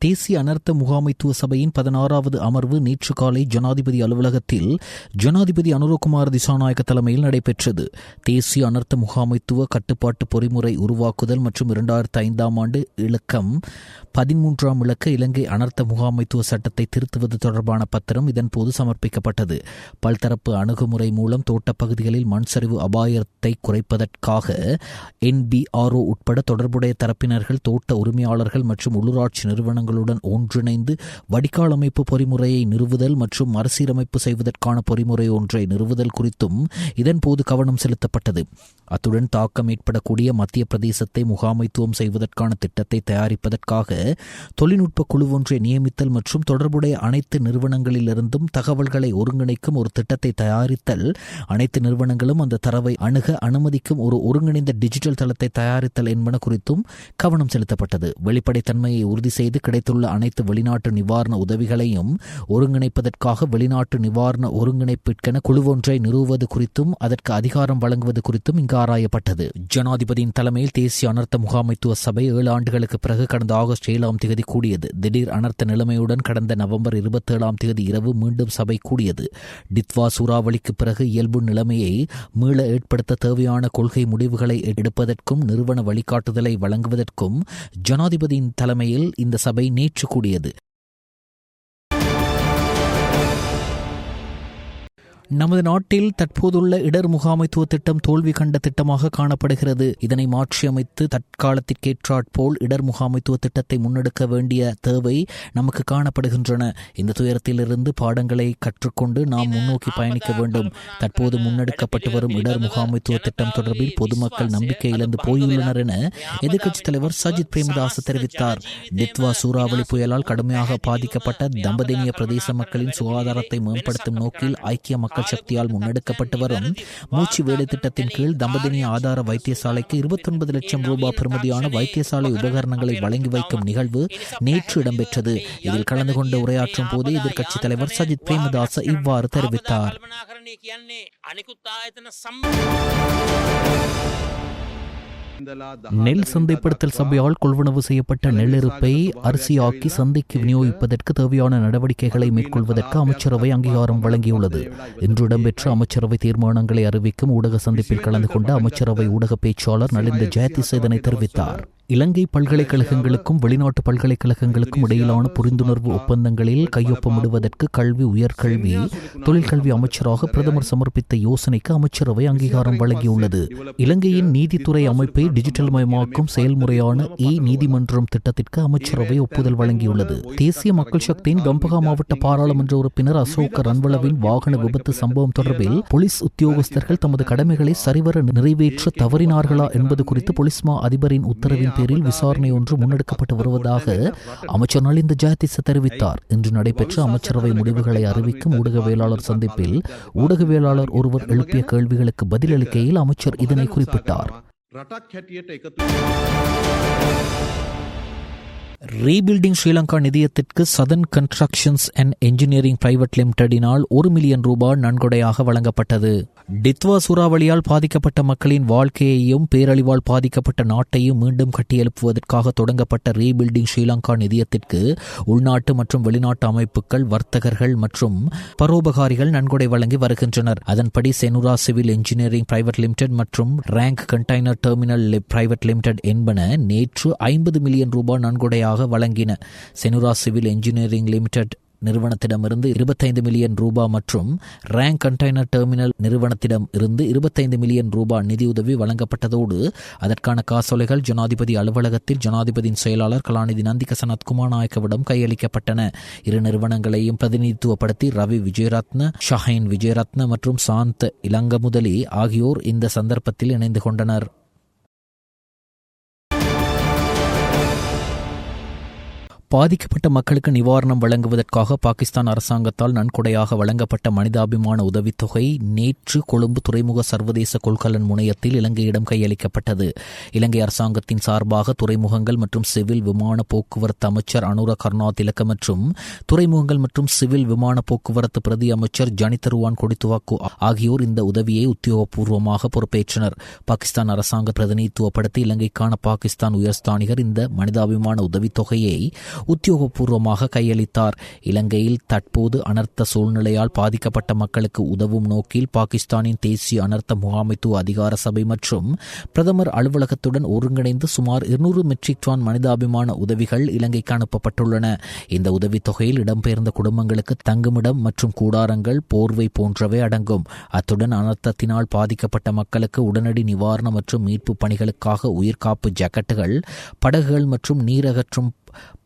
தேசிய அனர்த்த முகாமைத்துவ சபையின் 16வது அமர்வு நேற்று காலை ஜனாதிபதி அலுவலகத்தில் ஜனாதிபதி அனுரகுமார் திசாநாயக்க தலைமையில் நடைபெற்றது. தேசிய அனர்த்த முகாமைத்துவ கட்டுப்பாட்டு பொறிமுறை உருவாக்குதல் மற்றும் 2005ஆம் ஆண்டு இலக்கம் 13ஆம் இலக்க இலங்கை அனர்த்த முகாமைத்துவ சட்டத்தை திருத்துவது தொடர்பான பத்திரம் இதன்போது சமர்ப்பிக்கப்பட்டது. பல்தரப்பு அணுகுமுறை மூலம் தோட்டப்பகுதிகளில் மண் சரிவு அபாயத்தை குறைப்பதற்காக NBRO உட்பட தொடர்புடைய தரப்பினர்கள், தோட்ட உரிமையாளர்கள் மற்றும் உள்ளூராட்சி நிறுவனங்களுடன் ஒன்றிணைந்து வடிகால் அமைப்பு பொறிமுறையை நிறுவுதல் மற்றும் மறுசீரமைப்பு செய்வதற்கான பொறிமுறை ஒன்றை நிறுவுதல் குறித்தும் இதன்போது கவனம் செலுத்தப்பட்டது. அத்துடன் தாக்கம் ஏற்படக்கூடிய மத்திய பிரதேசத்தை முகாமைத்துவம் செய்வதற்கான திட்டத்தை தயாரிப்பதற்காக தொழில்நுட்ப குழு ஒன்றை நியமித்தல் மற்றும் தொடர்புடைய அனைத்து நிறுவனங்களிலிருந்தும் தகவல்களை ஒருங்கிணைக்கும் ஒரு திட்டத்தை தயாரித்தல், அனைத்து நிறுவனங்களும் அந்த தரவை அணுக அனுமதிக்கும் ஒரு ஒருங்கிணைந்த டிஜிட்டல் தளத்தை தயாரித்தல் என்பன குறித்தும் கவனம் செலுத்தப்பட்டது. வெளிப்படைத்தன்மையை உறுதி செய்து கிடைத்துள்ள அனைத்து வெளிநாட்டு நிவாரண உதவிகளையும் ஒருங்கிணைப்பதற்காக வெளிநாட்டு நிவாரண ஒருங்கிணைப்பிற்கென குழு ஒன்றை நிறுவுவது குறித்தும் அதற்கு அதிகாரம் வழங்குவது குறித்தும் இங்கு ஆராயப்பட்டது. ஜனாதிபதியின் தலைமையில் தேசிய அனர்த்த முகாமைத்துவ சபை 7 ஆண்டுகளுக்கு பிறகு கடந்த ஆகஸ்ட் 7ஆம் தேதி கூடியது. திடீர் அனர்த்த நிலைமையுடன் கடந்த நவம்பர் 27ஆம் தேதி இரவு மீண்டும் சபை கூடியது. டித்வா சூறாவளிக்கு பிறகு இயல்பு நிலைமையை மீள ஏற்படுத்த தேவையான கொள்கை முடிவுகளை எடுப்பதற்கும் நிறுவன வழிகாட்டுதலை வழங்குவதற்கும் ஜனாதிபதியின் தலைமையில் இந்த சபை நேற்று கூடியது. நமது நாட்டில் தற்போதுள்ள இடர் முகாமைத்துவ திட்டம் தோல்வி கண்ட திட்டமாக காணப்படுகிறது. இதனை மாற்றியமைத்து தற்காலத்திற்கேற்றாற்போல் இடர் முகாமைத்துவ திட்டத்தை முன்னெடுக்க வேண்டிய தேவை நமக்கு காணப்படுகின்றன. இந்த துயரத்திலிருந்து பாடங்களை கற்றுக்கொண்டு நாம் முன்னோக்கி பயணிக்க வேண்டும். தற்போது முன்னெடுக்கப்பட்டு வரும் இடர் முகாமைத்துவ திட்டம் தொடர்பில் பொதுமக்கள் நம்பிக்கை இழந்து போயுள்ளனர் என எதிர்க்கட்சித் தலைவர் சஜித் பிரேமதாச தெரிவித்தார். டித்வா சூறாவளி புயலால் கடுமையாக பாதிக்கப்பட்ட தம்பதேனிய பிரதேச மக்களின் சுகாதாரத்தை மேம்படுத்தும் நோக்கில் ஐக்கிய மக்கள் சக்தியால் முன்னெடுக்கப்பட்டு வரும் மூச்சு வேலை திட்டத்தின் கீழ் தம்பதேனிய ஆதார வைத்தியசாலைக்கு 29 லட்சம் ரூபாய் பெறுமதியான வைத்தியசாலை உபகரணங்களை வழங்கி வைக்கும் நிகழ்வு நேற்று இடம்பெற்றது. இதில் கலந்து கொண்டு உரையாற்றும் போது எதிர்க்கட்சித் தலைவர் சஜித் பிரேமதாச இவ்வாறு தெரிவித்தார். நெல் சந்தைப்படுத்தல் சபையால் கொள்வனவு செய்யப்பட்ட நெல்லிருப்பை அரிசியாக்கி சந்தைக்கு விநியோகிப்பதற்கு தேவையான நடவடிக்கைகளை மேற்கொள்வதற்கு அமைச்சரவை அங்கீகாரம் வழங்கியுள்ளது. இன்று இடம்பெற்ற அமைச்சரவை தீர்மானங்களை அறிவிக்கும் ஊடக சந்திப்பில் கலந்து கொண்ட அமைச்சரவை ஊடக பேச்சாளர் நலிந்த ஜெயதிஸ் இதனை தெரிவித்தார். இலங்கை பல்கலைக்கழகங்களுக்கும் வெளிநாட்டு பல்கலைக்கழகங்களுக்கும் இடையிலான புரிந்துணர்வு ஒப்பந்தங்களில் கையொப்பமிடுவதற்கு கல்வி, உயர்கல்வி, தொழிற்கல்வி அமைச்சராக பிரதமர் சமர்ப்பித்த யோசனைக்கு அமைச்சரவை அங்கீகாரம் வழங்கியுள்ளது. இலங்கையின் நீதித்துறை அமைப்பை டிஜிட்டல் மயமாக்கும் செயல்முறையான நீதிமன்றம் திட்டத்திற்கு அமைச்சரவை ஒப்புதல் வழங்கியுள்ளது. தேசிய மக்கள் சக்தியின் கம்பகா மாவட்ட பாராளுமன்ற உறுப்பினர் அசோக ரன்வளவின் வாகன விபத்து சம்பவம் தொடர்பில் போலீஸ் உத்தியோகஸ்தர்கள் தமது கடமைகளை சரிவர நிறைவேற்ற தவறினார்களா என்பது குறித்து போலீஸ் மா அதிபரின் உத்தரவின் பேரில் விசாரணை ஒன்று முன்னெடுக்கப்பட்டு வருவதாக அமைச்சர் நலிந்த ஜெயதிஸ் தெரிவித்தார். இன்று நடைபெற்ற அமைச்சரவை முடிவுகளை அறிவிக்கும் ஊடகவியலாளர் சந்திப்பில் ஊடகவியலாளர் ஒருவர் எழுப்பிய கேள்விகளுக்கு பதிலளிக்கையில் அமைச்சர் இதனை குறிப்பிட்டார். ரீபில்டிங் ஸ்ரீலங்கா நிதியத்திற்கு southern constructions and engineering private லிமிடெடினால் 1 மில்லியன் ரூபாய் நன்கொடையாக வழங்கப்பட்டது. டித்வா சூறாவளியால் பாதிக்கப்பட்ட மக்களின் வாழ்க்கையையும் பேரழிவால் பாதிக்கப்பட்ட நாட்டையும் மீண்டும் கட்டியெழுப்புவதற்காக தொடங்கப்பட்ட ரீபில்டிங் ஸ்ரீலங்கா நிதியத்திற்கு உள்நாட்டு மற்றும் வெளிநாட்டு அமைப்புகள், வர்த்தகர்கள் மற்றும் பரோபகாரிகள் நன்கொடை வழங்கி வருகின்றனர். அதன்படி செனுரா சிவில் என்ஜினியரிங் பிரைவேட் லிமிடெட் மற்றும் rank container terminal private limited என்பன நேற்று 50 மில்லியன் ரூபாய் நன்கொடையாக வழங்கின. செனுரா சிவில் என்ஜினியரிங் லிமிடெட் நிறுவனத்திடமிருந்து 25 மில்லியன் ரூபாய் மற்றும் ரேங்க் கண்டெய்னர் டெர்மினல் நிறுவனத்திடம் இருந்து 25 மில்லியன் ரூபாய் நிதியுதவி வழங்கப்பட்டதோடு அதற்கான காசோலைகள் ஜனாதிபதி அலுவலகத்தில் ஜனாதிபதியின் செயலாளர் கலாநிதி நந்திக சனத் குமாரநாயக்கவிடம் கையளிக்கப்பட்டன. இரு நிறுவனங்களையும் பிரதிநிதித்துவப்படுத்தி ரவி விஜயரத்ன, ஷஹைன் விஜயரத்ன மற்றும் சாந்த் இலங்கமுதலி ஆகியோர் இந்த சந்தர்ப்பத்தில் இணைந்து கொண்டனர். பாதிக்கப்பட்ட மக்களுக்கு நிவாரணம் வழங்குவதற்காக பாகிஸ்தான் அரசாங்கத்தால் நன்கொடையாக வழங்கப்பட்ட மனிதாபிமான உதவித்தொகை நேற்று கொழும்பு துறைமுக சர்வதேச கொள்கலன் முனையத்தில் இலங்கையிடம் கையளிக்கப்பட்டது. இலங்கை அரசாங்கத்தின் சார்பாக துறைமுகங்கள் மற்றும் சிவில் விமான போக்குவரத்து அமைச்சர் அனுர கருணாதிலக்க மற்றும் துறைமுகங்கள் மற்றும் சிவில் விமான போக்குவரத்து பிரதி அமைச்சர் ஜனிதருவான் கொடித்துவாக்கு ஆகியோர் இந்த உதவியை உத்தியோகபூர்வமாக பொறுப்பேற்றனர். பாகிஸ்தான் அரசாங்க பிரதிநிதித்துவப்படுத்தி இலங்கைக்கான பாகிஸ்தான் உயர்ஸ்தானிகர் இந்த மனிதாபிமான உதவித்தொகையை உத்தியோகபூர்வமாக கையளித்தார். இலங்கையில் தற்போது அனர்த்த சூழ்நிலையால் பாதிக்கப்பட்ட மக்களுக்கு உதவும் நோக்கில் பாகிஸ்தானின் தேசிய அனர்த்த முகாமைத்துவ அதிகார சபை மற்றும் பிரதமர் அலுவலகத்துடன் ஒருங்கிணைந்து சுமார் 200 மெட்ரிக் டன் மனிதாபிமான உதவிகள் இலங்கைக்கு அனுப்பப்பட்டுள்ளன. இந்த உதவித்தொகையில் இடம்பெயர்ந்த குடும்பங்களுக்கு தங்குமிடம் மற்றும் கூடாரங்கள், போர்வை போன்றவை அடங்கும். அத்துடன் அனர்த்தத்தினால் பாதிக்கப்பட்ட மக்களுக்கு உடனடி நிவாரண மற்றும் மீட்பு பணிகளுக்காக உயிர்காப்பு ஜாக்கெட்டுகள், படகுகள் மற்றும் நீரகற்றும்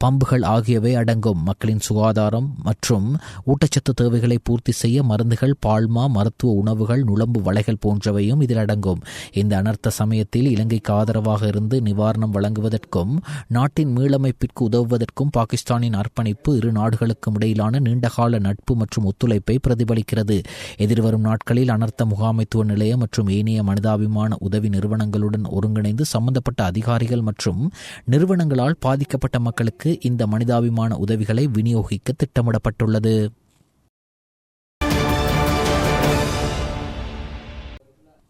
பம்புகள் ஆகியவை அடங்கும். மக்களின் சுகாதாரம் மற்றும் ஊட்டச்சத்து தேவைகளை பூர்த்தி செய்ய மருந்துகள், பால்மா, மருத்துவ உணவுகள், நுளம்பு வலைகள் போன்றவையும் இதில் அடங்கும். இந்த அனர்த்த சமயத்தில் இலங்கைக்கு ஆதரவாக இருந்து நிவாரணம் வழங்குவதற்கும் நாட்டின் மீளமைப்பிற்கு உதவுவதற்கும் பாகிஸ்தானின் அர்ப்பணிப்பு இரு நாடுகளுக்கும் இடையிலான நீண்டகால நட்பு மற்றும் ஒத்துழைப்பை பிரதிபலிக்கிறது. எதிர்வரும் நாட்களில் அனர்த்த முகாமைத்துவ நிலையம் மற்றும் ஏனைய மனிதாபிமான உதவி நிறுவனங்களுடன் ஒருங்கிணைந்து சம்பந்தப்பட்ட அதிகாரிகள் மற்றும் நிறுவனங்களால் பாதிக்கப்பட்ட மக்களுக்கு இந்த மனிதாபிமான உதவிகளை விநியோகிக்க திட்டமிடப்பட்டுள்ளது.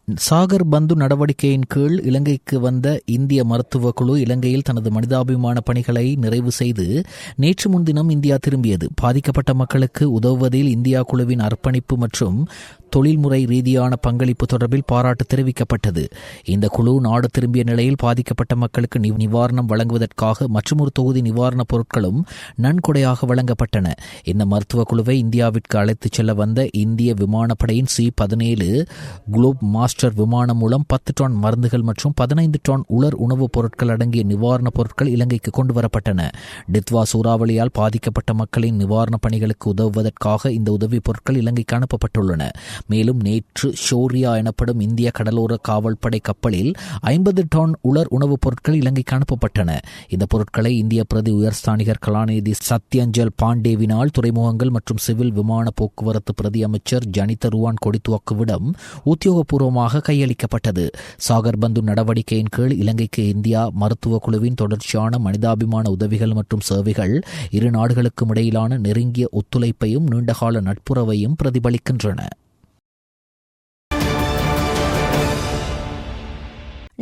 சாகர் பந்து நடவடிக்கையின் கீழ் இலங்கைக்கு வந்த இந்திய மருத்துவ குழு இலங்கையில் தனது மனிதாபிமான பணிகளை நிறைவு செய்து நேற்று முன்தினம் இந்தியா திரும்பியது. பாதிக்கப்பட்ட மக்களுக்கு உதவுவதில் இந்தியா குழுவின் அர்ப்பணிப்பு மற்றும் தொழில்முறை ரீதியான பங்களிப்பு தொடர்பில் பாராட்டு தெரிவிக்கப்பட்டது. இந்த குழு நாடு திரும்பிய நிலையில் பாதிக்கப்பட்ட மக்களுக்கு நிவாரணம் வழங்குவதற்காக மற்றொரு தொகுதி நிவாரணப் பொருட்களும் நன்கொடையாக வழங்கப்பட்டன. இந்த மருத்துவ குழுவை இந்தியாவிற்கு அழைத்துச் செல்ல வந்த இந்திய விமானப்படையின் C-17 குளோப் மாஸ்டர் விமானம் மூலம் 10 டன் மருந்துகள் மற்றும் 15 டன் உலர் உணவுப் பொருட்கள் அடங்கிய நிவாரணப் பொருட்கள் இலங்கைக்கு கொண்டுவரப்பட்டன. டித்வா சூறாவளியால் பாதிக்கப்பட்ட மக்களின் நிவாரணப் பணிகளுக்கு உதவுவதற்காக இந்த உதவிப் பொருட்கள் இலங்கைக்கு அனுப்பப்பட்டுள்ளன. மேலும் நேற்று ஷோரியா எனப்படும் இந்திய கடலோர காவல்படை கப்பலில் 50 டன் உலர் உணவுப் பொருட்கள் இலங்கைக்கு அனுப்பப்பட்டன. இந்த பொருட்களை இந்திய பிரதி உயர்ஸ்தானிகர் கலாநிதி சத்யஞ்சல் பாண்டேவினால் துறைமுகங்கள் மற்றும் சிவில் விமான போக்குவரத்து பிரதி அமைச்சர் ஜனித ருவான் கொடித்துவக்குவிடம் உத்தியோகபூர்வமாக கையளிக்கப்பட்டது. சாகர் பந்து நடவடிக்கையின் கீழ் இலங்கைக்கு இந்தியா மருத்துவ குழுவின் தொடர்ச்சியான மனிதாபிமான உதவிகள் மற்றும் சேவைகள் இரு நாடுகளுக்கும் இடையிலான நெருங்கிய ஒத்துழைப்பையும் நீண்டகால நட்புறவையும் பிரதிபலிக்கின்றன.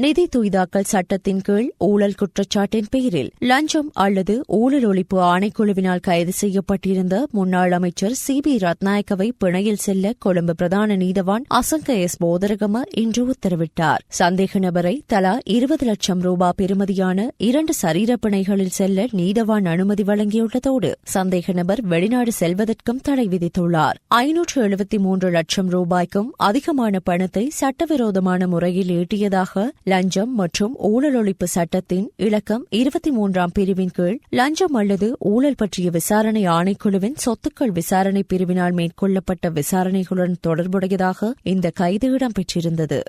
நிதி தூய்தாக்கல் சட்டத்தின் கீழ் ஊழல் குற்றச்சாட்டின் பேரில் லஞ்சம் அல்லது ஊழல் ஒழிப்பு ஆணைக்குழுவினால் கைது செய்யப்பட்டிருந்த முன்னாள் அமைச்சர் CB ரத்நாயக்கவை பிணையில் செல்ல கொழும்பு பிரதான நீதவான் அசங்க S. போதரகம இன்று உத்தரவிட்டார். சந்தேக நபரை தலா 20 லட்சம் ரூபாய் பெறுமதியான 2 சரீர பிணைகளில் செல்ல நீதவான் அனுமதி வழங்கியுள்ளதோடு சந்தேக நபர் வெளிநாடு செல்வதற்கும் தடை விதித்துள்ளார். 573 லட்சம் ரூபாய்க்கும் அதிகமான பணத்தை சட்டவிரோதமான முறையில் ஈட்டியதாக லஞ்சம் மற்றும் ஊழல் ஒழிப்பு சட்டத்தின் இலக்கம் 23ஆம் பிரிவின் கீழ் லஞ்சம் அல்லது ஊழல் பற்றிய விசாரணை ஆணைக்குழுவின் சொத்துக்கள் விசாரணை பிரிவினால் மேற்கொள்ளப்பட்ட விசாரணைகளுடன் தொடர்புடையதாக இந்த கைது இடம்பெற்றிருந்தது.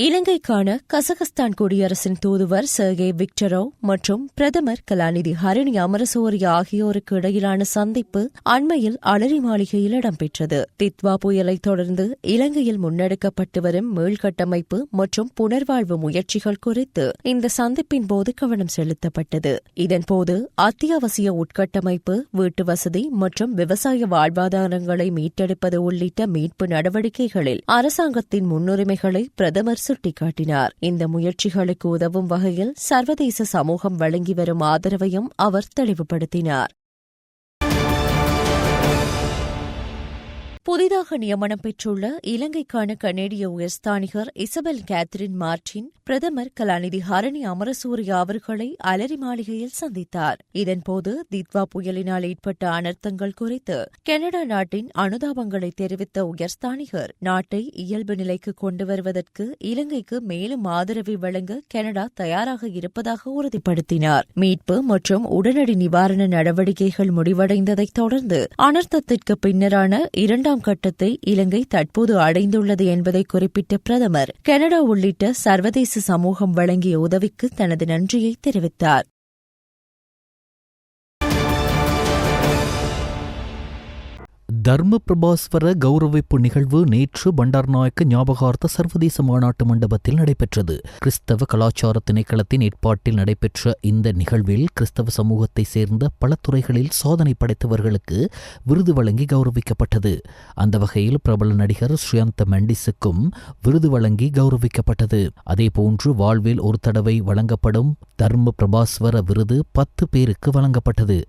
இலங்கைக்கான கசகஸ்தான் குடியரசின் தூதுவர் செர்கே விக்டரோவ் மற்றும் பிரதமர் கலாநிதி ஹரிணி அமரசூரிய ஆகியோருக்கு இடையிலான சந்திப்பு அண்மையில் அலரி மாளிகையில் இடம்பெற்றது. தித்வா புயலை தொடர்ந்து இலங்கையில் முன்னெடுக்கப்பட்டு வரும் மீள்கட்டமைப்பு மற்றும் புனர்வாழ்வு முயற்சிகள் குறித்து இந்த சந்திப்பின் போது கவனம் செலுத்தப்பட்டது. இதன்போது அத்தியாவசிய உட்கட்டமைப்பு, வீட்டு வசதி மற்றும் விவசாய வாழ்வாதாரங்களை மீட்டெடுப்பது உள்ளிட்ட மீட்பு நடவடிக்கைகளில் அரசாங்கத்தின் முன்னுரிமைகளை பிரதமர் சுட்டிக்காட்டினார். இந்த முயற்சிகளுக்கு உதவும் வகையில் சர்வதேச சமூகம் வழங்கி வரும் ஆதரவையும் அவர் தெளிவுபடுத்தினார். புதிதாக நியமனம் பெற்றுள்ள இலங்கைக்கான கனேடிய உயர்ஸ்தானிகர் இசபெல் கேத்ரின் மார்டின் பிரதமர் கலாநிதி ஹரிணி அமரசூரிய அவர்களை அலரி மாளிகையில் சந்தித்தார். இதன்போது தித்வா புயலினால் ஏற்பட்ட அனர்த்தங்கள் குறித்து கனடா நாட்டின் அனுதாபங்களை தெரிவித்த உயர்ஸ்தானிகர் நாட்டை இயல்பு நிலைக்கு கொண்டு வருவதற்கு இலங்கைக்கு மேலும் ஆதரவை வழங்க கனடா தயாராக இருப்பதாக உறுதிப்படுத்தினார். மீட்பு மற்றும் உடனடி நிவாரண நடவடிக்கைகள் முடிவடைந்ததைத் தொடர்ந்து அனர்த்தத்திற்கு பின்னரான இரண்டாம் கட்டத்தை இலங்கை தற்போது அடைந்துள்ளது என்பதை குறிப்பிட்ட பிரதமர் கனடா உள்ளிட்ட சர்வதேச சமூகம் வழங்கிய உதவிக்கு தனது நன்றியை தெரிவித்தார். தர்ம பிரபாஸ்வர கௌரவிப்பு நிகழ்வு நேற்று பண்டார்நாயக்க ஞாபகார்த்த சர்வதேச மாநாட்டு மண்டபத்தில் நடைபெற்றது. கிறிஸ்தவ கலாச்சார திணைக்களத்தின் ஏற்பாட்டில் நடைபெற்ற இந்த நிகழ்வில் கிறிஸ்தவ சமூகத்தை சேர்ந்த பல துறைகளில் சாதனை படைத்தவர்களுக்கு விருது வழங்கி கௌரவிக்கப்பட்டது. அந்த வகையில் பிரபல நடிகர் ஸ்ரீயந்த மெண்டிஸுக்கும் விருது வழங்கி கௌரவிக்கப்பட்டது. அதேபோன்று வாழ்வில் ஒரு தடவை வழங்கப்படும் தர்ம பிரபாஸ்வர விருது 10 பேருக்கு வழங்கப்பட்டது.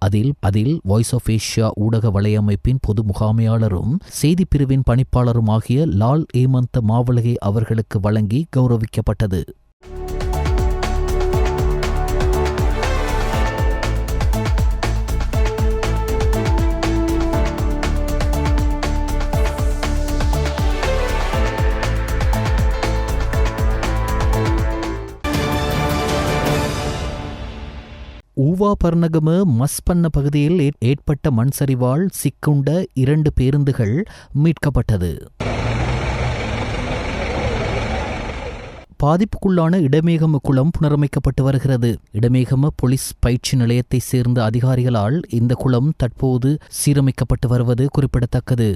அதில் வாய்ஸ் ஆஃப் ஏஷியா ஊடக வலையமைப்பின் பொது முகாமையாளரும் செய்திப் பிரிவின் பணிப்பாளரும் ஆகிய லால் ஏமந்த மாவலகே அவர்களுக்கு வழங்கி கௌரவிக்கப்பட்டது. ஊவா பர்ணகம மஸ்பன்ன பகுதியில் ஏற்பட்ட மண் சரிவால் சிக்குண்ட 2 பேருந்துகள் மீட்கப்பட்டது. பாதிப்புக்குள்ளான இடமேகம குளம் புனரமைக்கப்பட்டு வருகிறது. இடமேகம போலீஸ் பயிற்சி நிலையத்தை சேர்ந்த அதிகாரிகளால் இந்த குளம் தற்போது சீரமைக்கப்பட்டு வருவது குறிப்பிடத்தக்கது.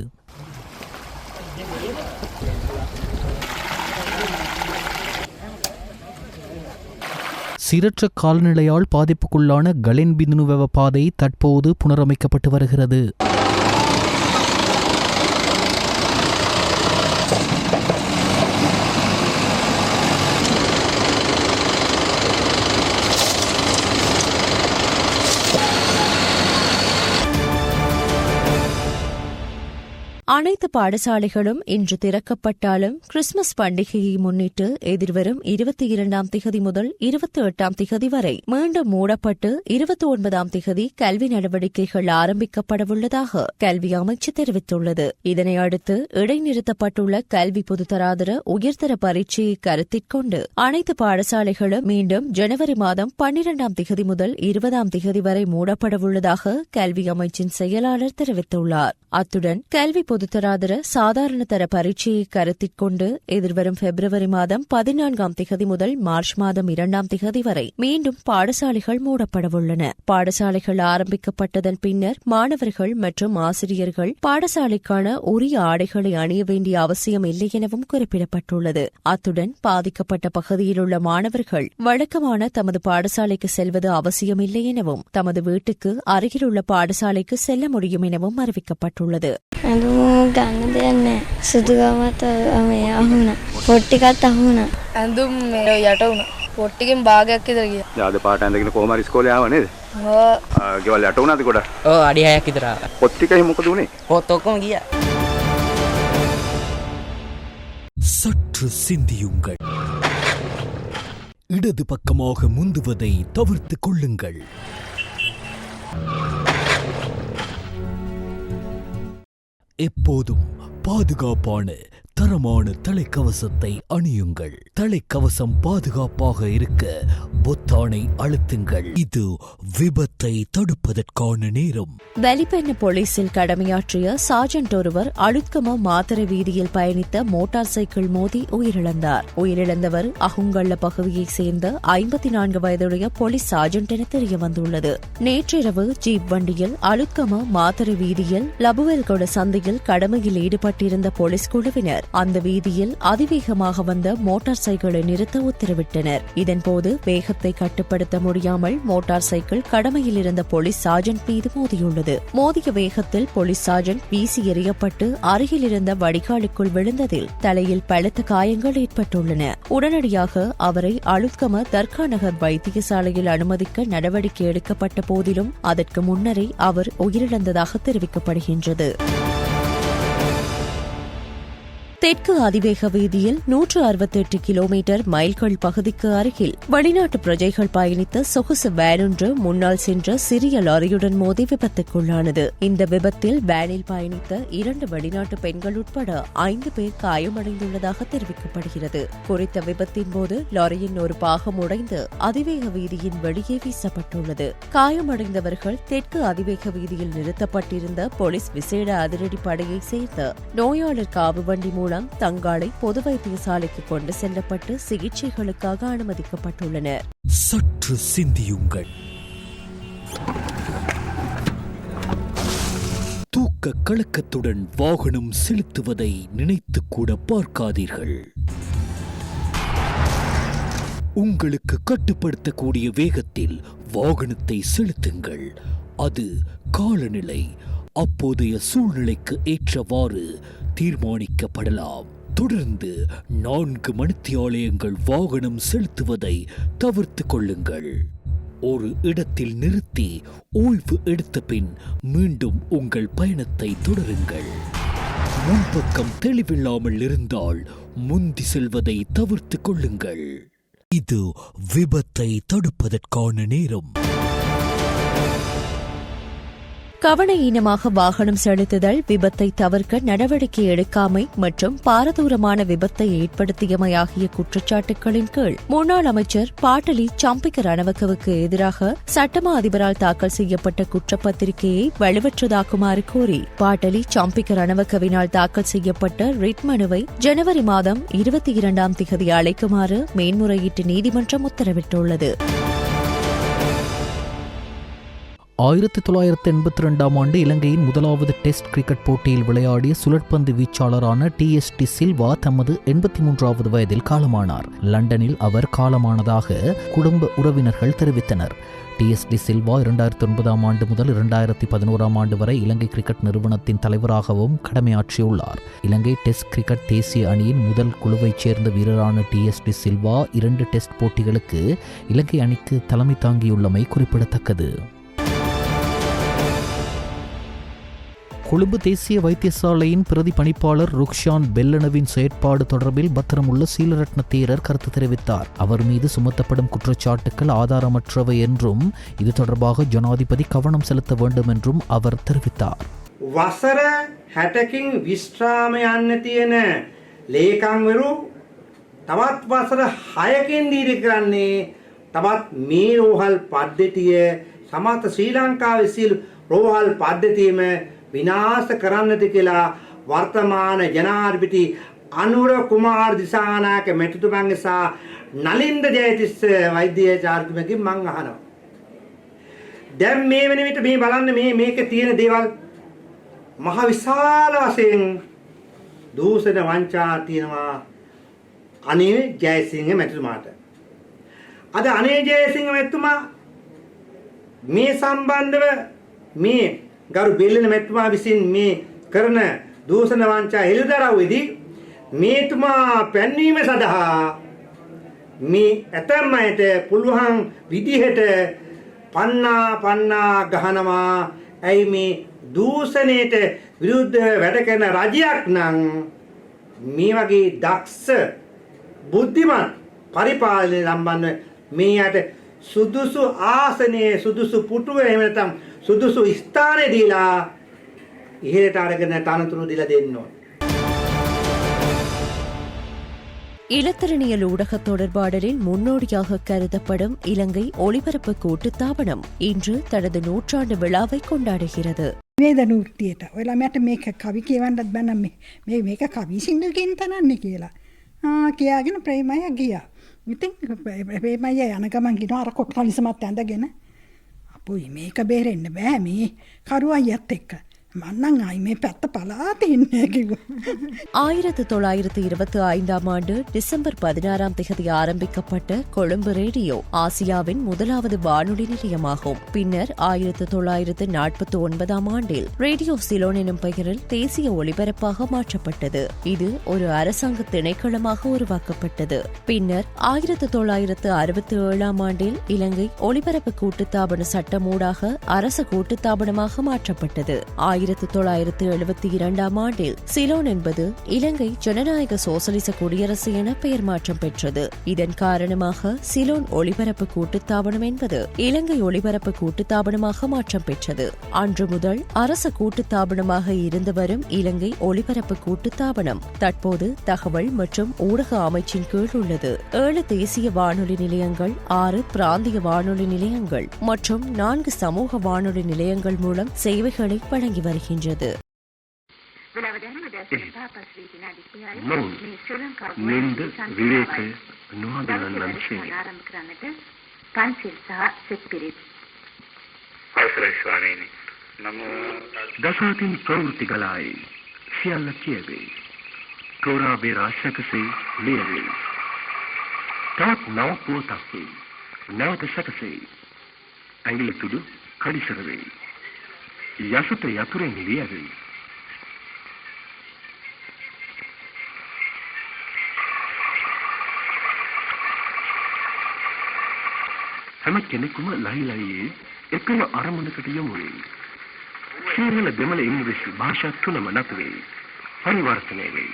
சீரற்ற காலநிலையால் பாதிப்புக்குள்ளான கலென்பிந்துனுவெவ பாதை தற்போது புனரமைக்கப்பட்டு வருகிறது. அனைத்து பாடசாலைகளும் இன்று திறக்கப்பட்டாலும் கிறிஸ்துமஸ் பண்டிகையை முன்னிட்டு எதிர்வரும் 22ஆம் திகதி முதல் 28ஆம் திகதி வரை மீண்டும் மூடப்பட்டு 29ஆம் திகதி கல்வி நடவடிக்கைகள் ஆரம்பிக்கப்படவுள்ளதாக கல்வி அமைச்சு தெரிவித்துள்ளது. இதனை அடுத்து இடைநிறுத்தப்பட்டுள்ள கல்வி பொதுத்தராதர உயர்தர பரீட்சையை கருத்திற்கொண்டு அனைத்து பாடசாலைகளும் மீண்டும் ஜனவரி மாதம் 12ஆம் திகதி முதல் 20ஆம் திகதி வரை மூடப்படவுள்ளதாக கல்வி அமைச்சின் செயலாளர் தெரிவித்துள்ளார். அத்துடன் கல்வி பொதுத்தராதர சாதாரண தர பரீட்சையை கருத்திற்கொண்டு எதிர்வரும் பிப்ரவரி மாதம் 14ஆம் திகதி முதல் மார்ச் மாதம் 2ஆம் திகதி வரை மீண்டும் பாடசாலைகள் மூடப்படவுள்ளன. பாடசாலைகள் ஆரம்பிக்கப்பட்டதன் பின்னர் மாணவர்கள் மற்றும் ஆசிரியர்கள் பாடசாலைக்கான உரிய ஆடைகளை அணிய வேண்டிய அவசியம் இல்லை எனவும் குறிப்பிடப்பட்டுள்ளது. அத்துடன் பாதிக்கப்பட்ட பகுதியில் உள்ள மாணவர்கள் வழக்கமான தமது பாடசாலைக்கு செல்வது அவசியமில்லை எனவும் தமது வீட்டுக்கு அருகிலுள்ள பாடசாலைக்கு செல்ல முடியும் எனவும் அறிவிக்கப்பட்டுள்ளது. ගන්න දෙයක් නැහැ. සුදුගමත් මේ අහුණා. පොට්ටිකත් අහුණා. ඇඳුම් මේ යට වුණා. පොට්ටිකෙන් භාගයක් විතර ගියා. යාද පාට ඇඳගෙන කොහම හරි ඉස්කෝලේ ආව නේද? ඔව්. ගෙවල් යට වුණාද ගොඩ? ඔව් අඩි 6ක් විතර ආවා. පොත් ටිකයි මොකද උනේ? පොත් ඔක්කොම ගියා. சற்று சிந்தியுங்கள். இடது பக்கமாக முந்துவதை தவிர்த்துக் கொள்ளுங்கள். எப்போதும் பாதுகாப்பான தரமான தலைக்கவசத்தை அணியுங்கள். தலைக்கவசம் பாதுகாப்பாக இருக்க பொத்தானை அழுத்துங்கள். இது விபத்தை தடுப்பதற்கான நேரம். வெளிப்பெண்ண போலீசில் கடமையாற்றிய சார்ஜென்ட் ஒருவர் அழுத்கம மாத்தறை வீதியில் பயணித்த மோட்டார் சைக்கிள் மோதி உயிரிழந்தார். உயிரிழந்தவர் அகுங்கள்ள பகுதியைச் சேர்ந்த 54 வயதுடைய போலீஸ் சார்ஜென்ட் என தெரியவந்துள்ளது. நேற்றிரவு ஜீப் வண்டியில் அழுத்கம மாத்தறை வீதியில் லபுவெல்கொட சந்தையில் கடமையில் ஈடுபட்டிருந்த போலீஸ் குழுவினர் அந்த வீதியில் அதிவேகமாக வந்த மோட்டார் சைக்கிளை நிறுத்த உத்தரவிட்டனர். இதன்போது வேகத்தை கட்டுப்படுத்த முடியாமல் மோட்டார் சைக்கிள் கடமையில் இருந்த போலீஸ் சார்ஜென்ட் மீது மோதியுள்ளது. மோதிய வேகத்தில் போலீஸ் சார்ஜென்ட் வீசி எறியப்பட்டு அருகில் இருந்த வடிகாலுக்குள் விழுந்ததில் தலையில் பலத்த காயங்கள் ஏற்பட்டுள்ளன. உடனடியாக அவரை அழுத்கம தர்கா நகர் வைத்தியசாலையில் அனுமதிக்க நடவடிக்கை எடுக்கப்பட்ட போதிலும் அதற்கு முன்னரே அவர் உயிரிழந்ததாக தெரிவிக்கப்படுகின்றது. தெற்கு அதிவேக வீதியில் 168 கிலோமீட்டர் மைல்கள் பகுதிக்கு அருகில் வெளிநாட்டு பிரஜைகள் பயணித்த சொகுசு வேன் ஒன்று முன்னால் சென்ற சிறிய லாரியுடன் மோதி விபத்துக்குள்ளானது. இந்த விபத்தில் வேனில் பயணித்த 2 வெளிநாட்டு பெண்கள் உட்பட 5 பேர் காயமடைந்துள்ளதாக தெரிவிக்கப்படுகிறது. குறித்த விபத்தின் போது லாரியின் ஒரு பாகம் உடைந்து அதிவேக வீதியின் வெளியே வீசப்பட்டுள்ளது. காயமடைந்தவர்கள் தெற்கு அதிவேக வீதியில் நிறுத்தப்பட்டிருந்த போலீஸ் விசேட அதிரடி படையை சேர்ந்த நோயாளர் காவு வண்டி மூலம் தங்காலை பொது வைத்தியசாலைக்கு கொண்டு செல்லப்பட்டு சிகிச்சைகளுக்காக அனுமதிக்கப்பட்டுள்ளனர். சற்று சிந்தியுங்கள். தூக்க கலக்கத்துடன் வாகனம் செலுத்துவதை நினைத்து கூட பார்க்காதீர்கள். உங்களுக்கு கட்டுப்படுத்தக்கூடிய வேகத்தில் வாகனத்தை செலுத்துங்கள். அது காலநிலை அப்போதைய சூழ்நிலைக்கு ஏற்றவாறு தீர்மானிக்கப்படலாம். தொடர்ந்து 4 மணித்தியாலயங்கள் வாகனம் செலுத்துவதை தவிர்த்து கொள்ளுங்கள். ஒரு இடத்தில் நிறுத்தி ஓய்வு எடுத்த பின் மீண்டும் உங்கள் பயணத்தை தொடருங்கள். முன்பக்கம் தெளிவில்லாமல் இருந்தால் முந்தி செல்வதை தவிர்த்து கொள்ளுங்கள். இது விபத்தை தடுப்பதற்கான நேரம். கவனயீனமாக வாகனம் செலுத்துதல், விபத்தை தவிர்க்க நடவடிக்கை எடுக்காமை மற்றும் பாரதூரமான விபத்தை ஏற்படுத்தியமை ஆகிய குற்றச்சாட்டுகளின் கீழ் முன்னாள் அமைச்சர் பாட்டலி சம்பிக்க ரணவக்கவுக்கு எதிராக சட்டமா அதிபரால் தாக்கல் செய்யப்பட்ட குற்றப்பத்திரிகையை வலுவற்றதாக்குமாறு கோரி பாட்டலி சம்பிக்க ரணவக்கவினால் தாக்கல் செய்யப்பட்ட ரிட் மனுவை ஜனவரி மாதம் 22ஆம் திகதி அழைக்குமாறு மேன்முறையீட்டு நீதிமன்றம் உத்தரவிட்டுள்ளது. 1982ஆம் ஆண்டு இலங்கையின் முதலாவது டெஸ்ட் கிரிக்கெட் போட்டியில் விளையாடிய சுழற்பந்து வீச்சாளரான TST சில்வா தமது 83வது வயதில் காலமானார். லண்டனில் அவர் காலமானதாக குடும்ப உறவினர்கள் தெரிவித்தனர். TST சில்வா 2009ஆம் ஆண்டு முதல் 2011ஆம் ஆண்டு வரை இலங்கை கிரிக்கெட் நிறுவனத்தின் தலைவராகவும் கடமையாற்றியுள்ளார். இலங்கை டெஸ்ட் கிரிக்கெட் தேசிய அணியின் முதல் குழுவைச் சேர்ந்த வீரரான TST சில்வா 2 டெஸ்ட் போட்டிகளுக்கு இலங்கை அணிக்கு தலைமை தாங்கியுள்ளமை குறிப்பிடத்தக்கது. கொழும்பு தேசிய வைத்தியசாலையின் பிரதி பணிப்பாளர் ருக்ஷான் பெல்லனவின் செயற்பாடு தொடர்பில் பத்திரமுள்ள சீலரட்ன தேரர் கருத்து தெரிவித்தார். அவர் மீது சுமத்தப்படும் குற்றச்சாட்டுக்கள் ஆதாரமற்றவை என்றும் இது தொடர்பாக ஜனாதிபதி கவனம் செலுத்த வேண்டும் என்றும் அவர் தெரிவித்தார். වසර 60කින් විශ්‍රාම යන්න තියෙන ලේකම්වරු තවත් වසර 6කින් දීර්ඝ කරන්නේ තවත් මේ රෝහල් පද්ධතිය සමස්ත ශ්‍රී ලංකාවේ සියලු රෝහල් පද්ධතියම විනාශ කරන්නද කියලා වර්තමාන ජනාධිපති අනුර කුමාර දිසානායක මැතිතුමන්ගේ සහ නලින්ද ජයතිස්ස වෛද්‍යාචාර්යතුමගෙන් මං අහනවා. දැන් මේ වෙන විට මේ බලන්න මේකේ තියෙන දේවල් මහ විශාල වශයෙන් දූෂණ වංචා තියෙනවා අනේ ජයසිංහ මැතිතුමාට. අද අනේ ජයසිංහ මැතිතුමා මේ සම්බන්ධව මේ ගරු බෙල්ලන මැතිතුමා විසින් මේ කරන දූෂණ වංචා හෙළිදරව්වේදී මේතුමා පැන්වීම සඳහා මේ ඇතැම් අයට පුළුවන් විදිහට පන්නා ගහනවා. ඇයි මේ දූෂණයට විරුද්ධව වැඩ කරන රජයක් නම් මේ වගේ දක්ෂ බුද්ධිමත් පරිපාලනය සම්බන්ධ මේ යට සුදුසු ආසනයේ සුදුසු පුටුව එහෙම නැත්නම් සුදුසු ස්ථානය දීලා ඉහළට අරගෙන තනතුරු දීලා දෙන්න ඕන. இலத்திரனியல் ஊடக தொடர்பாடலில் முன்னோடியாக கருதப்படும் இலங்கை ஒளிபரப்பு கூட்டுத்தாபனம் இன்று தனது 100ஆண்டு விழாவை கொண்டாடுகிறது. වේදනූර්තියට ඔයලා මට මේක කවි කියවන්නත් බෑ නම් මේක කවි සිංහලකින් තනන්නේ කියලා. කියාගෙන ප්‍රේමය ගියා. ඉතින් ප්‍රේමය යන ගමන් ගිනවා අර කොට්ටලිසමත් ඇඳගෙන. අපෝයි මේක බේරෙන්න බෑ මේ කරුවයියත් එක්ක. மன்னங் ஆய்மே பெத்த பலாத்து என்ன 1925ஆம் ஆண்டு டிசம்பர் 16ஆம் தேதி ஆரம்பிக்கப்பட்ட கொழும்பு ரேடியோ ஆசியாவின் முதலாவது வானொலி நிலையமாகும். பின்னர் 1949ஆம் ஆண்டில் ரேடியோ சிலோன் எனும் பெயரில் தேசிய ஒலிபரப்பாக மாற்றப்பட்டது. இது ஒரு அரசாங்க திணைக்களமாக உருவாக்கப்பட்டது. பின்னர் 1967ஆம் ஆண்டில் இலங்கை ஒலிபரப்பு கூட்டுத்தாபன சட்டமூடாக அரசு கூட்டுத்தாபனமாக மாற்றப்பட்டது. 1972ஆம் ஆண்டில் சிலோன் என்பது இலங்கை ஜனநாயக சோசலிச குடியரசு என பெயர் மாற்றம் பெற்றது. இதன் காரணமாக சிலோன் ஒலிபரப்பு கூட்டுத்தாபனம் என்பது இலங்கை ஒலிபரப்பு கூட்டுத்தாபனமாக மாற்றம் பெற்றது. அன்று முதல் அரசு கூட்டுத்தாபனமாக இருந்து வரும் இலங்கை ஒலிபரப்பு கூட்டுத்தாபனம் தற்போது தகவல் மற்றும் ஊடக அமைச்சின் கீழ் உள்ளது. 7 தேசிய வானொலி நிலையங்கள், 6 பிராந்திய வானொலி நிலையங்கள் மற்றும் 4 சமூக வானொலி நிலையங்கள் மூலம் சேவைகளை வழங்கி வருகின்றது. දසාතින් ප්‍රවෘත්ති ගලායි සියල්ල කියවේ. තෝරා බේරා සැකසේ ලියවේ. තවත් නව පුවතක් වේ. නැවත සැකසේ ඇඟිලි තුඩු කඩිසර වේ. යසත යතුරෙන් ලියවේ. හැම කෙනෙකුම ලහිලහියේ එකම අරමුණකට යොමු වේ. සිංහල දෙමළ ඉංග්‍රීසි භාෂා තුනම නැතු වේ. පරිවර්තනය වේ.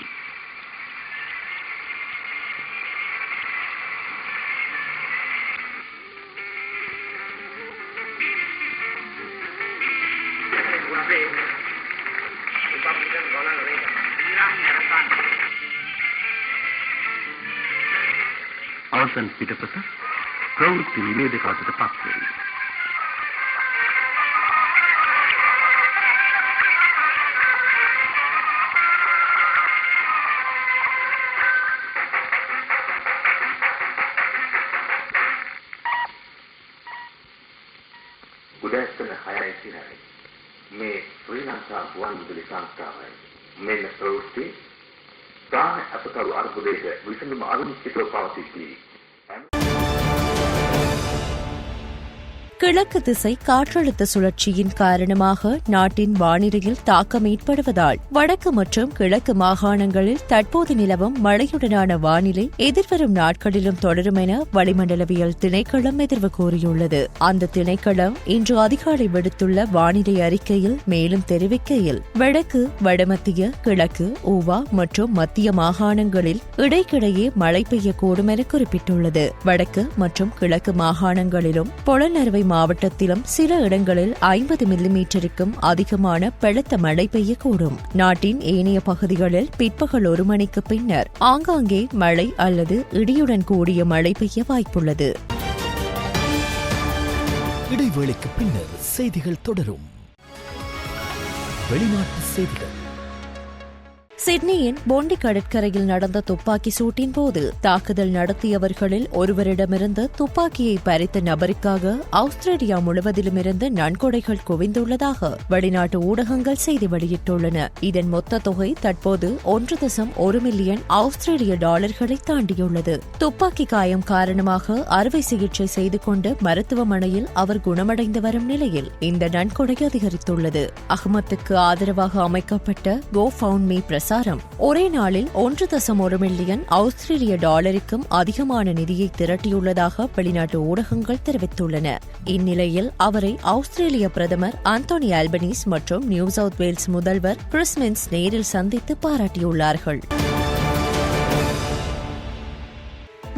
අවසන් පිටපත ප්‍රවෘත්ති නිවේදකයාට පත් වේ. උදෑසන 6:30 මේ ශ්‍රී ලංකා ගුවන්විදුලි සංස්ථාවයි මෙන්න ප්‍රවෘත්ති ප්‍රාණ අපතරු අර්බුදයක විසඳුම අනුමිතිව පවතිති. கிழக்கு திசை காற்றழுத்த சுழற்சியின் காரணமாக நாட்டின் வானிலையில் தாக்கம் ஏற்படுவதால் வடக்கு மற்றும் கிழக்கு மாகாணங்களில் தற்போது நிலவும் மழையுடனான வானிலை எதிர்வரும் நாட்களிலும் தொடரும் என வளிமண்டலவியல் திணைக்களம் எதிர்வு கூறியுள்ளது. அந்த திணைக்களம் இன்று அதிகாலை விடுத்துள்ள வானிலை அறிக்கையில் மேலும் தெரிவிக்கையில் வடக்கு, வடமத்திய, கிழக்கு, ஊவா மற்றும் மத்திய மாகாணங்களில் இடைக்கிடையே மழை பெய்யக்கூடும் என குறிப்பிட்டுள்ளது. வடக்கு மற்றும் கிழக்கு மாகாணங்களிலும் பொலனறுவை மாவட்டத்திலும் சில இடங்களில் 50 மில்லிமீட்டருக்கும் அதிகமான பலத்த மழை பெய்யக்கூடும். நாட்டின் ஏனைய பகுதிகளில் பிற்பகல் 1 மணிக்கு பின்னர் ஆங்காங்கே மழை அல்லது இடியுடன் கூடிய மழை பெய்ய வாய்ப்புள்ளது. இடைவேளைக்கு பின்னர் செய்திகள் தொடரும். வெளிநாட்டு செய்திகள். சிட்னியின் பொண்டி கடற்கரையில் நடந்த துப்பாக்கி சூட்டின் போது தாக்குதல் நடத்தியவர்களில் ஒருவரிடமிருந்து துப்பாக்கியை பறித்த நபருக்காக ஆஸ்திரேலியா முழுவதிலுமிருந்து நன்கொடைகள் குவிந்துள்ளதாக வெளிநாட்டு ஊடகங்கள் செய்தி வெளியிட்டுள்ளன. இதன் மொத்த தொகை தற்போது 1.1 மில்லியன் ஆஸ்திரேலிய டாலர்களை தாண்டியுள்ளது. துப்பாக்கி காயம் காரணமாக அறுவை சிகிச்சை செய்து கொண்டு மருத்துவமனையில் அவர் குணமடைந்து வரும் நிலையில் இந்த நன்கொடை அதிகரித்துள்ளது. அஹ்மத்துக்கு ஆதரவாக அமைக்கப்பட்ட கோ ஃபவுண்ட் மீ பிரசாரம் ஒரே நாளில் 1.1 மில்லியன் ஆஸ்திரேலிய டாலருக்கும் அதிகமான நிதியை திரட்டியுள்ளதாக வெளிநாட்டு ஊடகங்கள் தெரிவித்துள்ளன. இந்நிலையில் அவரை ஆஸ்திரேலிய பிரதமர் ஆந்தோனி ஆல்பனீஸ் மற்றும் நியூ சவுத் வேல்ஸ் முதல்வர் கிறிஸ் மின்ஸ் நேரில் சந்தித்து பாராட்டியுள்ளார்கள்.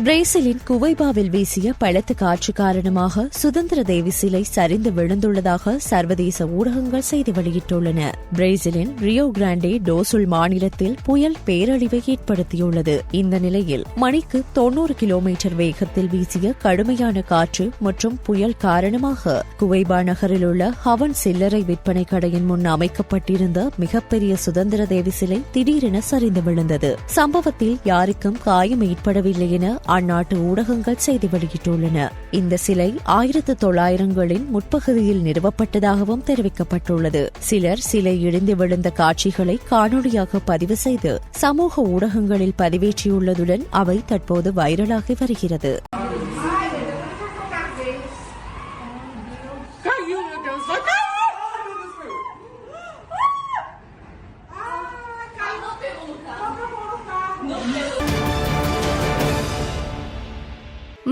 பிரேசிலின் குவைபாவில் வீசிய பலத்த காற்று காரணமாக சுதந்திர தேவி சிலை சரிந்து விழுந்துள்ளதாக சர்வதேச ஊடகங்கள் செய்தி வெளியிட்டுள்ளன. பிரேசிலின் ரியோ கிராண்டே டோசுல் மாநிலத்தில் புயல் பேரழிவை ஏற்படுத்தியுள்ளது. இந்த நிலையில் மணிக்கு 90 கிலோமீட்டர் வேகத்தில் வீசிய கடுமையான காற்று மற்றும் புயல் காரணமாக குவைபா நகரில் உள்ள ஹவன் சில்லறை விற்பனை கடையின் முன் அமைக்கப்பட்டிருந்த மிகப்பெரிய சுதந்திர தேவி சிலை திடீரென சரிந்து விழுந்தது. சம்பவத்தில் யாருக்கும் காயம் ஏற்படவில்லை என அந்நாட்டு ஊடகங்கள் செய்தி வெளியிட்டுள்ளன. இந்த சிலை 1900களின் முற்பகுதியில் நிறுவப்பட்டதாகவும் தெரிவிக்கப்பட்டுள்ளது. சிலர் சிலை இடிந்து விழுந்த காட்சிகளை காணொலியாக பதிவு செய்து சமூக ஊடகங்களில் பதிவேற்றியுள்ளதுடன் அவை தற்போது வைரலாகி வருகிறது.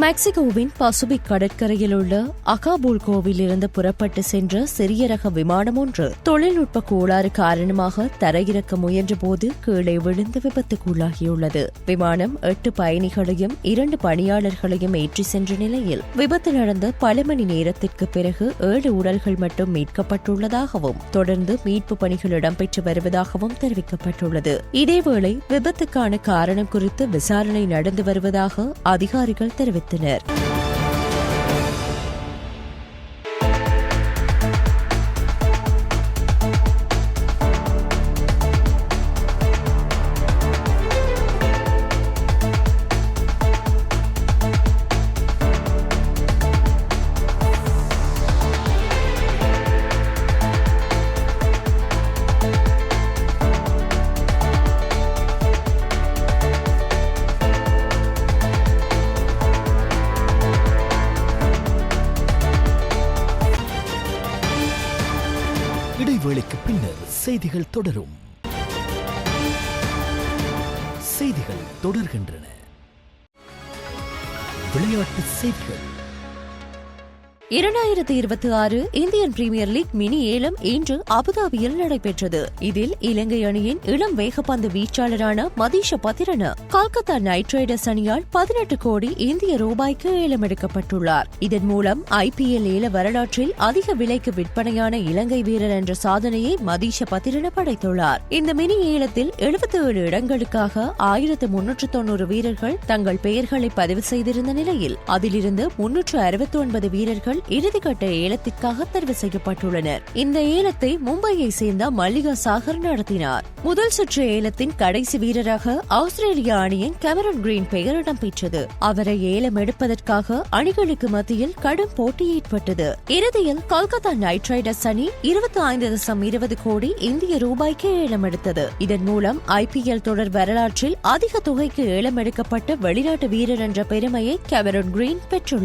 மெக்சிகோவின் பசிபிக் கடற்கரையில் உள்ள அகாபுல்கோவில் இருந்து புறப்பட்டு சென்ற சிறிய ரக விமானம் ஒன்று தொழில்நுட்ப கோளாறு காரணமாக தரையிறக்க முயன்றபோது கீழே விழுந்து விபத்துக்குள்ளாகியுள்ளது. விமானம் 8 பயணிகளையும் 2 பணியாளர்களையும் ஏற்றி சென்ற நிலையில் விபத்து நடந்த பல மணி நேரத்திற்கு பிறகு 7 உடல்கள் மட்டும் மீட்கப்பட்டுள்ளதாகவும் தொடர்ந்து மீட்பு பணிகள் இடம்பெற்று வருவதாகவும் தெரிவிக்கப்பட்டுள்ளது. இதேவேளை விபத்துக்கான காரணம் குறித்து விசாரணை நடந்து வருவதாக அதிகாரிகள் தெரிவித்தனர். இடைவேளைக்கு பின்னர் செய்திகள் தொடரும். செய்திகள் தொடர்கின்றன. விளையாட்டு செய்திகள். 2026 இந்தியன் பிரீமியர் லீக் மினி ஏலம் இன்று அபுதாபியில் நடைபெற்றது. இதில் இலங்கை அணியின் இளம் வேகப்பந்து வீச்சாளரான மதீஷ பத்திரன கொல்கத்தா நைட் ரைடர்ஸ் அணியால் 18 கோடி இந்திய ரூபாய்க்கு ஏலமெடுக்கப்பட்டுள்ளார். இதன் மூலம் IPL ஏல வரலாற்றில் அதிக விலைக்கு விற்பனையான இலங்கை வீரர் என்ற சாதனையை மதீஷ பத்திரன படைத்துள்ளார். இந்த மினி ஏலத்தில் 77 இடங்களுக்காக 1390 வீரர்கள் தங்கள் பெயர்களை பதிவு செய்திருந்த நிலையில் அதிலிருந்து 369 வீரர்கள் இறுதிக்கட்ட ஏலத்திற்காக தெரிவு செய்யப்பட்டுள்ளனர். இந்த ஏலத்தை மும்பையை சேர்ந்த மல்லிகா சாகர் நடத்தினார். முதல் சுற்று ஏலத்தின் கடைசி வீரராக ஆஸ்திரேலிய அணியின் கேமரன் கிரீன் பெயர் இடம்பெற்றது. அவரை ஏலம் எடுப்பதற்காக அணிகளுக்கு மத்தியில் கடும் போட்டி ஏற்பட்டது. இறுதியில் கொல்கத்தா நைட் ரைடர்ஸ் அணி 25.20 கோடி இந்திய ரூபாய்க்கு ஏலம் எடுத்தது. இதன் மூலம் IPL தொடர் வரலாற்றில் அதிக தொகைக்கு ஏலம் எடுக்கப்பட்ட வெளிநாட்டு வீரர் என்ற பெருமையை கேமரன் கிரீன் பெற்றுள்ளார்.